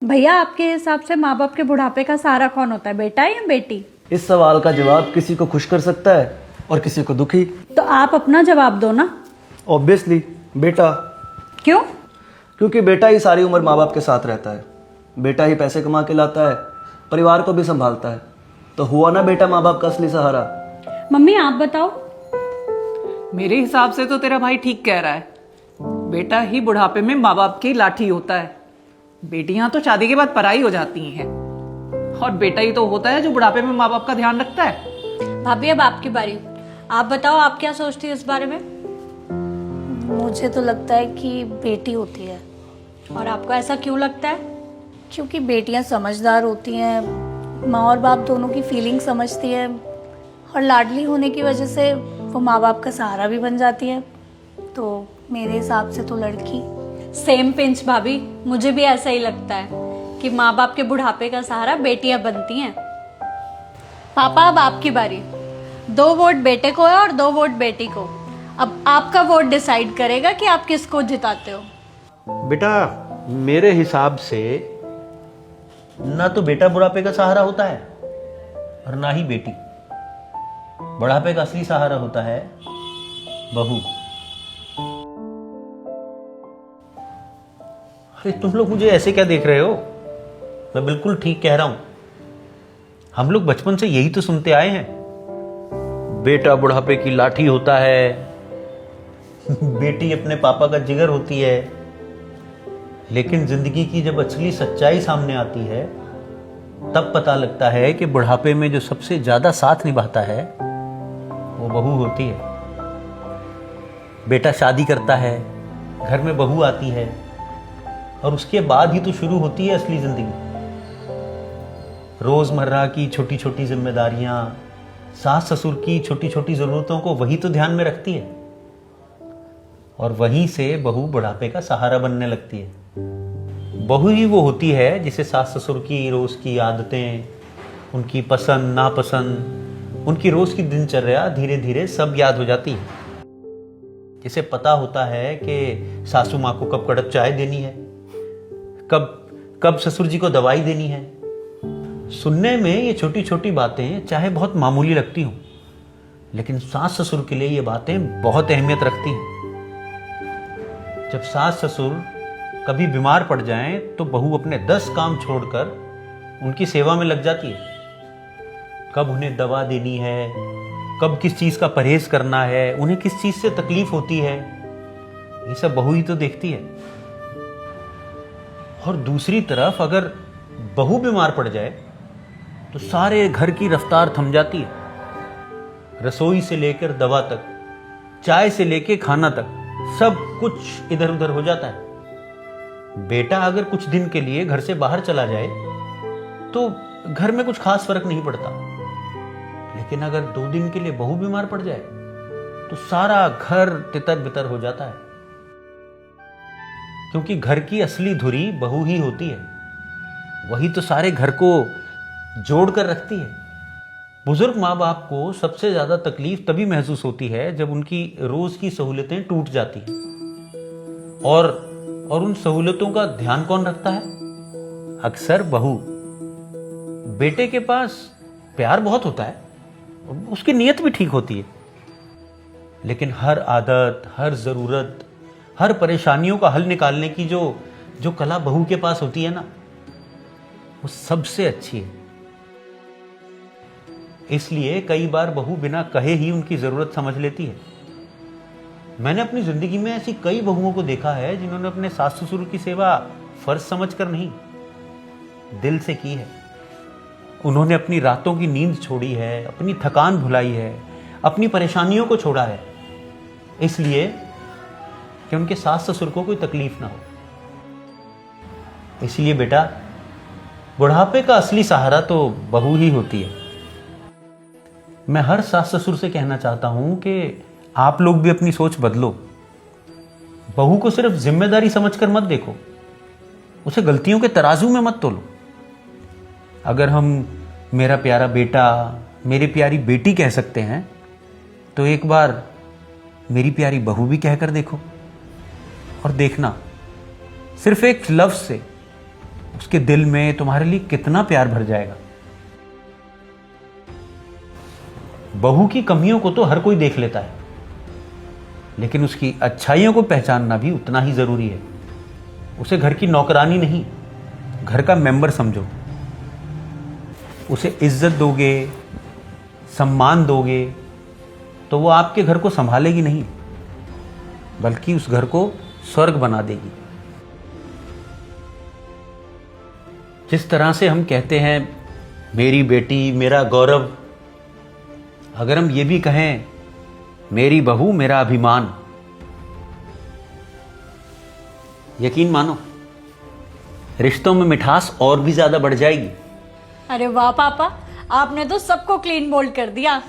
भैया, आपके हिसाब से माँ बाप के बुढ़ापे का सहारा कौन होता है, बेटा या बेटी? इस सवाल का जवाब किसी को खुश कर सकता है और किसी को दुखी। तो आप अपना जवाब दो ना। ऑब्वियसली बेटा। क्यों? क्योंकि बेटा ही सारी उम्र माँ बाप के साथ रहता है, बेटा ही पैसे कमा के लाता है, परिवार को भी संभालता है। तो हुआ ना बेटा माँ बाप का असली सहारा। मम्मी आप बताओ। मेरे हिसाब से तो तेरा भाई ठीक कह रहा है। बेटा ही बुढ़ापे में माँ बाप की लाठी होता है। बेटियां तो शादी के बाद पराई हो जाती हैं, और बेटा ही तो होता है जो बुढ़ापे में माँ बाप का ध्यान रखता है। भाभी अब आपकी बारी, आप बताओ आप क्या सोचती है इस बारे में? मुझे तो लगता है कि बेटी होती है। और आपको ऐसा क्यों लगता है? क्योंकि बेटियां समझदार होती हैं, माँ और बाप दोनों की फीलिंग समझती है, और लाडली होने की वजह से वो माँ बाप का सहारा भी बन जाती है। तो मेरे हिसाब से तो लड़की। सेम पिंच भाभी, मुझे भी ऐसा ही लगता है कि माँ बाप के बुढ़ापे का सहारा बेटियां बनती हैं। पापा अब आपकी बारी। 2 वोट बेटे को है और 2 वोट बेटी को। अब आपका वोट डिसाइड करेगा कि आप किसको जिताते हो। बेटा मेरे हिसाब से ना तो बेटा बुढ़ापे का सहारा होता है और ना ही बेटी। बुढ़ापे का असली सहारा होता है बहू। अरे तुम लोग मुझे ऐसे क्या देख रहे हो? मैं बिल्कुल ठीक कह रहा हूं। हम लोग बचपन से यही तो सुनते आए हैं, बेटा बुढ़ापे की लाठी होता है, बेटी अपने पापा का जिगर होती है। लेकिन जिंदगी की जब असली सच्चाई सामने आती है तब पता लगता है कि बुढ़ापे में जो सबसे ज्यादा साथ निभाता है वो बहू होती है। बेटा शादी करता है, घर में बहू आती है, और उसके बाद ही तो शुरू होती है असली जिंदगी। रोजमर्रा की छोटी छोटी जिम्मेदारियां, सास ससुर की छोटी छोटी जरूरतों को वही तो ध्यान में रखती है, और वहीं से बहू बुढ़ापे का सहारा बनने लगती है। बहू ही वो होती है जिसे सास ससुर की रोज की आदतें, उनकी पसंद नापसंद, उनकी रोज की दिनचर्या धीरे धीरे सब याद हो जाती है। जिसे पता होता है कि सासू माँ को कब कड़क चाय देनी है, कब कब ससुर जी को दवाई देनी है। सुनने में ये छोटी छोटी बातें चाहे बहुत मामूली लगती हों, लेकिन सास ससुर के लिए ये बातें बहुत अहमियत रखती हैं। जब सास ससुर कभी बीमार पड़ जाएं तो बहू अपने 10 काम छोड़कर उनकी सेवा में लग जाती है। कब उन्हें दवा देनी है, कब किस चीज का परहेज करना है, उन्हें किस चीज से तकलीफ होती है, ये सब बहू ही तो देखती है। और दूसरी तरफ अगर बहू बीमार पड़ जाए तो सारे घर की रफ्तार थम जाती है। रसोई से लेकर दवा तक, चाय से लेकर खाना तक, सब कुछ इधर उधर हो जाता है। बेटा अगर कुछ दिन के लिए घर से बाहर चला जाए तो घर में कुछ खास फर्क नहीं पड़ता, लेकिन अगर 2 दिन के लिए बहू बीमार पड़ जाए तो सारा घर तितर बितर हो जाता है। क्योंकि घर की असली धुरी बहू ही होती है, वही तो सारे घर को जोड़ कर रखती है। बुजुर्ग माँ बाप को सबसे ज्यादा तकलीफ तभी महसूस होती है जब उनकी रोज की सहूलतें टूट जाती हैं। और उन सहूलतों का ध्यान कौन रखता है? अक्सर बहू। बेटे के पास प्यार बहुत होता है, उसकी नीयत भी ठीक होती है, लेकिन हर आदत, हर जरूरत, हर परेशानियों का हल निकालने की जो कला बहू के पास होती है ना, वो सबसे अच्छी है। इसलिए कई बार बहू बिना कहे ही उनकी जरूरत समझ लेती है। मैंने अपनी जिंदगी में ऐसी कई बहुओं को देखा है जिन्होंने अपने सास ससुर की सेवा फर्ज समझकर नहीं, दिल से की है। उन्होंने अपनी रातों की नींद छोड़ी है, अपनी थकान भुलाई है, अपनी परेशानियों को छोड़ा है, इसलिए कि उनके सास ससुर को कोई तकलीफ ना हो। इसलिए बेटा, बुढ़ापे का असली सहारा तो बहू ही होती है। मैं हर सास ससुर से कहना चाहता हूं कि आप लोग भी अपनी सोच बदलो। बहू को सिर्फ जिम्मेदारी समझकर मत देखो, उसे गलतियों के तराजू में मत तोलो। अगर हम मेरा प्यारा बेटा, मेरी प्यारी बेटी कह सकते हैं, तो एक बार मेरी प्यारी बहू भी कहकर देखो, और देखना सिर्फ एक लफ्ज से उसके दिल में तुम्हारे लिए कितना प्यार भर जाएगा। बहू की कमियों को तो हर कोई देख लेता है, लेकिन उसकी अच्छाइयों को पहचानना भी उतना ही जरूरी है। उसे घर की नौकरानी नहीं, घर का मेंबर समझो। उसे इज्जत दोगे, सम्मान दोगे, तो वो आपके घर को संभालेगी नहीं, बल्कि उस घर को स्वर्ग बना देगी। जिस तरह से हम कहते हैं मेरी बेटी मेरा गौरव, अगर हम ये भी कहें मेरी बहू मेरा अभिमान, यकीन मानो रिश्तों में मिठास और भी ज्यादा बढ़ जाएगी। अरे वाह पापा, आपने तो सबको क्लीन बोल्ड कर दिया।